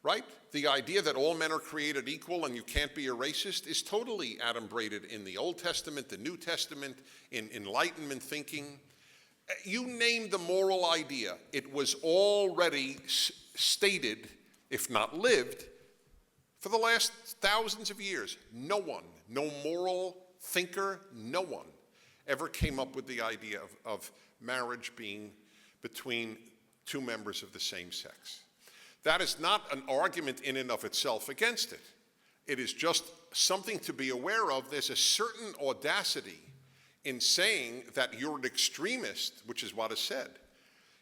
Right? The idea that all men are created equal and you can't be a racist is totally adumbrated in the Old Testament, the New Testament, in Enlightenment thinking. You name the moral idea, it was already stated, if not lived, for the last thousands of years. No one, no moral thinker, no one ever came up with the idea of marriage being between two members of the same sex. That is not an argument in and of itself against it. It is just something to be aware of. There's a certain audacity in saying that you're an extremist, which is what is said.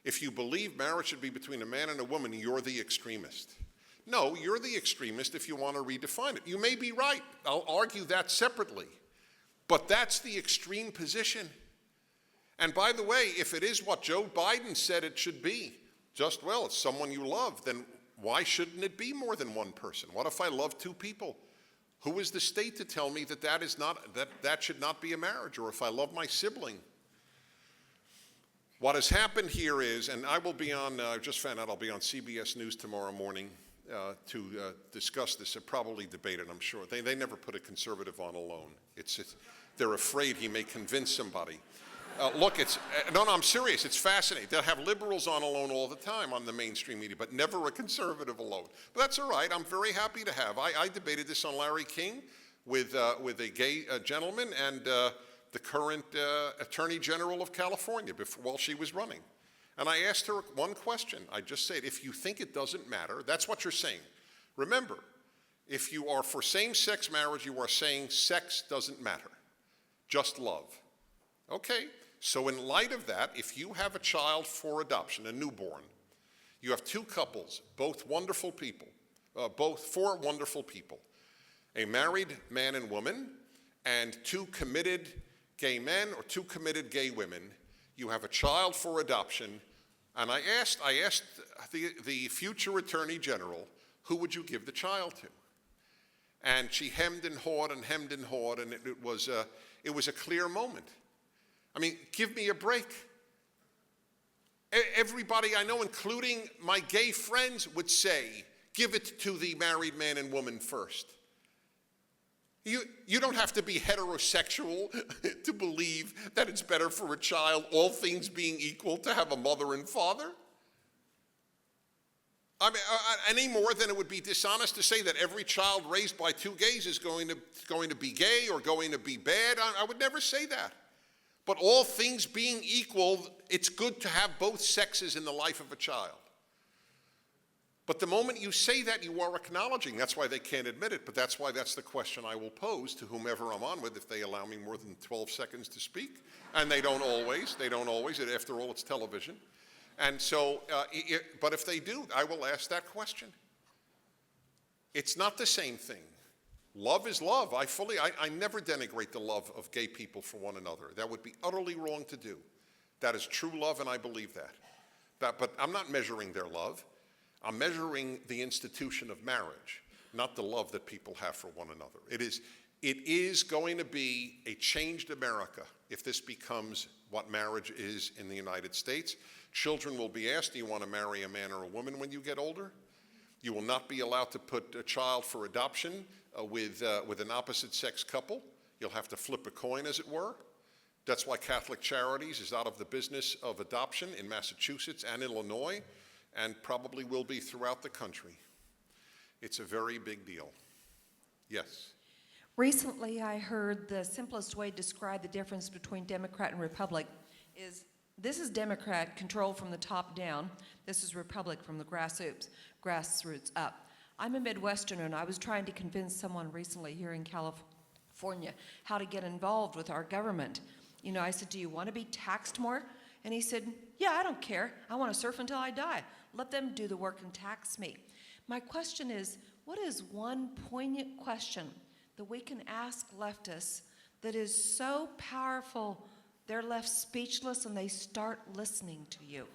If you believe marriage should be between a man and a woman, you're the extremist. No, you're the extremist if you want to redefine it. You may be right. I'll argue that separately. But that's the extreme position. And by the way, if it is what Joe Biden said it should be, it's someone you love, then why shouldn't it be more than one person? What if I love two people? Who is the state to tell me that should not be a marriage, or if I love my sibling? What has happened here is, and I will be on, I just found out I'll be on CBS News tomorrow morning discuss this and probably debate it, I'm sure. They never put a conservative on alone. They're afraid he may convince somebody. Look, no, I'm serious. It's fascinating. They'll have liberals on alone all the time on the mainstream media, but never a conservative alone. But that's all right. I'm very happy to have. I debated this on Larry King with a gay gentleman and the current Attorney General of California while she was running. And I asked her one question. I just said, if you think it doesn't matter, that's what you're saying. Remember, if you are for same-sex marriage, you are saying sex doesn't matter, just love. Okay, so in light of that, if you have a child for adoption, a newborn, you have two couples, both wonderful people, four wonderful people, a married man and woman, and two committed gay men or two committed gay women. You have a child for adoption, and I asked the future Attorney General, who would you give the child to? And she hemmed and hawed, and it was a clear moment. I mean, give me a break. Everybody I know, including my gay friends, would say, give it to the married man and woman first. You don't have to be heterosexual to believe that it's better for a child, all things being equal, to have a mother and father. I mean, any more than it would be dishonest to say that every child raised by two gays is going to be gay or going to be bad. I would never say that. But all things being equal, it's good to have both sexes in the life of a child. But the moment you say that, you are acknowledging. That's why they can't admit it, but that's why that's the question I will pose to whomever I'm on with if they allow me more than 12 seconds to speak. And they don't always. After all, it's television. And so, but if they do, I will ask that question. It's not the same thing. Love is love. I never denigrate the love of gay people for one another. That would be utterly wrong to do. That is true love, and I believe that. But I'm not measuring their love. I'm measuring the institution of marriage, not the love that people have for one another. It is going to be a changed America if this becomes what marriage is in the United States. Children will be asked, do you want to marry a man or a woman when you get older? You will not be allowed to put a child for adoption with an opposite-sex couple. You'll have to flip a coin, as it were. That's why Catholic Charities is out of the business of adoption in Massachusetts and Illinois, and probably will be throughout the country. It's a very big deal. Yes? Recently, I heard the simplest way to describe the difference between Democrat and Republic is this is Democrat control from the top down. This is Republic from the grassroots up. I'm a Midwesterner, and I was trying to convince someone recently here in California how to get involved with our government. You know, I said, do you want to be taxed more? And he said, yeah, I don't care. I want to surf until I die. Let them do the work and tax me. My question is, what is one poignant question that we can ask leftists that is so powerful they're left speechless and they start listening to you?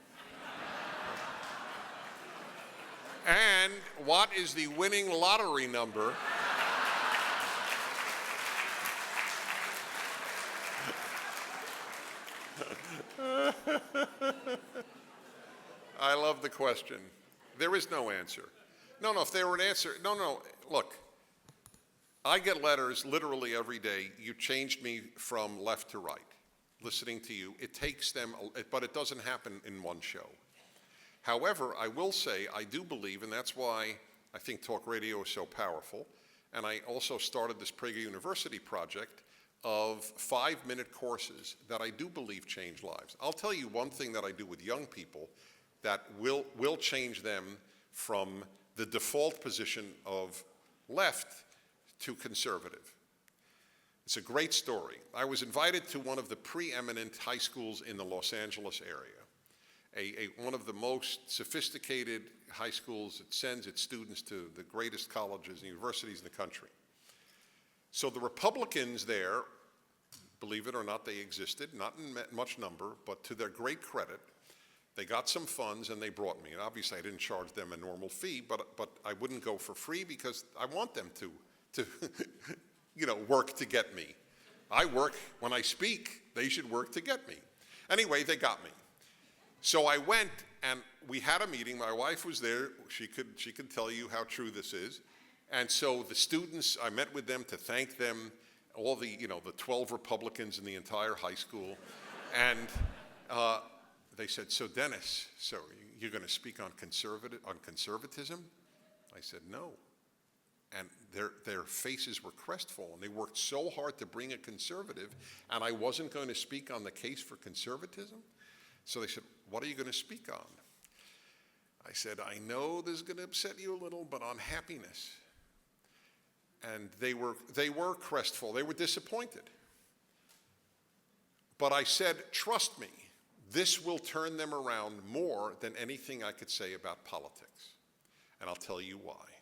And what is the winning lottery number? I love the question. There is no answer. No, if there were an answer, no, look, I get letters literally every day. You changed me from left to right, listening to you. It takes them, but it doesn't happen in one show. However, I will say I do believe, and that's why I think talk radio is so powerful, and I also started this Prager University project of 5-minute courses that I do believe change lives. I'll tell you one thing that I do with young people that will change them from the default position of left to conservative. It's a great story. I was invited to one of the preeminent high schools in the Los Angeles area, one of the most sophisticated high schools that sends its students to the greatest colleges and universities in the country. So the Republicans there, believe it or not, they existed, not in much number, but to their great credit, they got some funds and they brought me. And obviously I didn't charge them a normal fee, but I wouldn't go for free because I want them to work to get me. I work when I speak, they should work to get me. Anyway, they got me. So I went, And we had a meeting. My wife was there. She could tell you how true this is. And so the students, I met with them to thank them, all the 12 Republicans in the entire high school. And they said, "So Dennis, so you're going to speak on conservatism?" I said, "No." And their faces were crestfallen. They worked so hard to bring a conservative, and I wasn't going to speak on the case for conservatism. So they said, "What are you going to speak on?" I said, "I know this is going to upset you a little, but on happiness." And they were crestfallen. They were disappointed. But I said, "Trust me, this will turn them around more than anything I could say about politics." And I'll tell you why.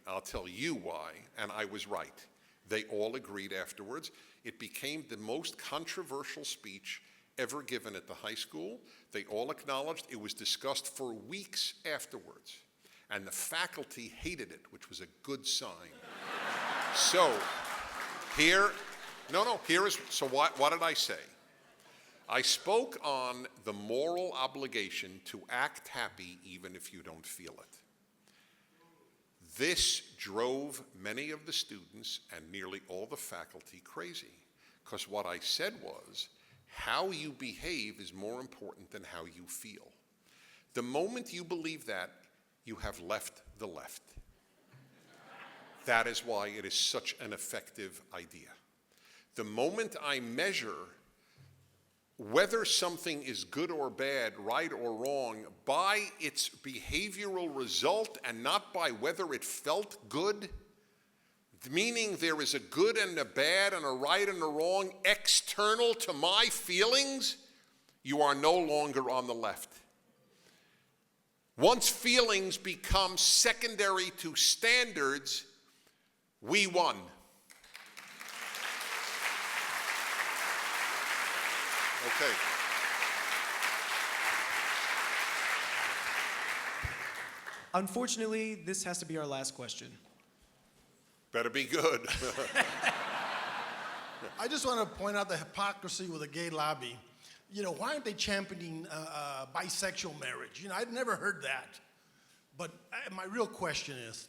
I'll tell you why, and I was right. They all agreed afterwards. It became the most controversial speech ever given at the high school. They all acknowledged it was discussed for weeks afterwards. And the faculty hated it, which was a good sign. So, what did I say? I spoke on the moral obligation to act happy even if you don't feel it. This drove many of the students and nearly all the faculty crazy, because what I said was, how you behave is more important than how you feel. The moment you believe that, you have left the left. That is why it is such an effective idea. The moment I measure whether something is good or bad, right or wrong, by its behavioral result and not by whether it felt good, meaning there is a good and a bad and a right and a wrong external to my feelings, you are no longer on the left. Once feelings become secondary to standards, we won. Okay. Unfortunately, this has to be our last question. Better be good. I just want to point out the hypocrisy with the gay lobby. Why aren't they championing bisexual marriage? I'd never heard that. But my real question is,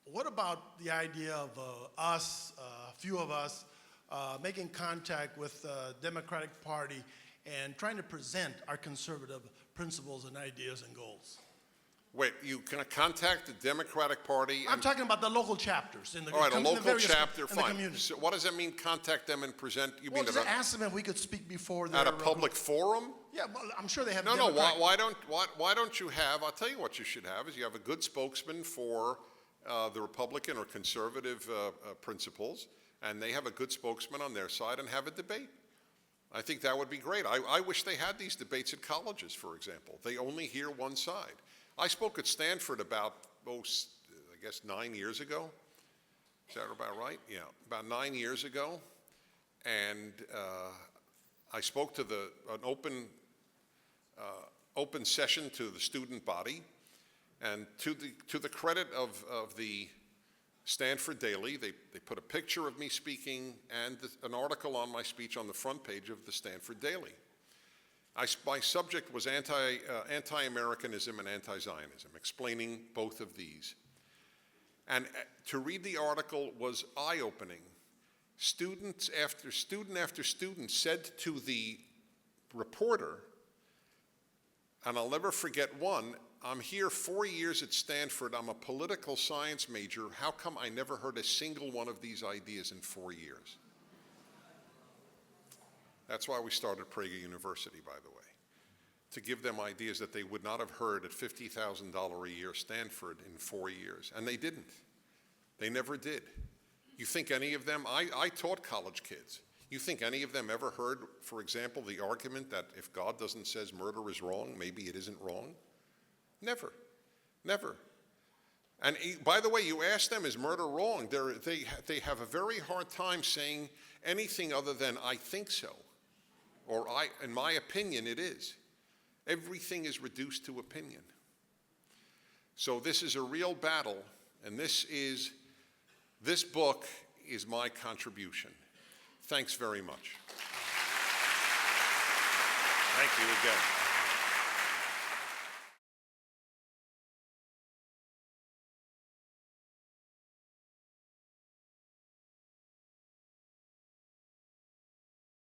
what about the idea of us, a few of us, making contact with the Democratic Party and trying to present our conservative principles and ideas and goals? Wait, you can contact the Democratic Party? I'm talking about the local chapters in the all right, a local chapter, in the fine. community. So what does that mean, contact them and present? You Well, mean just ask them if we could speak before their... at a public forum? Yeah, well, I'm sure they have... No, why don't you have, I'll tell you what you should have, is you have a good spokesman for the Republican or conservative principles, and they have a good spokesman on their side, and have a debate. I think that would be great. I wish they had these debates at colleges, for example. They only hear one side. I spoke at Stanford about, I guess 9 years ago. Is that about right? Yeah, about 9 years ago. And I spoke to an open session to the student body. And to the credit of the Stanford Daily, they put a picture of me speaking and an article on my speech on the front page of the Stanford Daily. My subject was anti-Americanism and anti-Zionism, explaining both of these. And to read the article was eye-opening. Student after student said to the reporter, and I'll never forget one, "I'm here 4 years at Stanford, I'm a political science major, how come I never heard a single one of these ideas in 4 years?" That's why we started Prager University, by the way, to give them ideas that they would not have heard at $50,000 a year Stanford in 4 years. And they didn't. They never did. You think any of them, I taught college kids. You think any of them ever heard, for example, the argument that if God doesn't say murder is wrong, maybe it isn't wrong? Never. Never. And by the way, you ask them, is murder wrong? They have a very hard time saying anything other than, "I think so," or in my opinion, it is. Everything is reduced to opinion. So this is a real battle, and this book is my contribution. Thanks very much. Thank you again.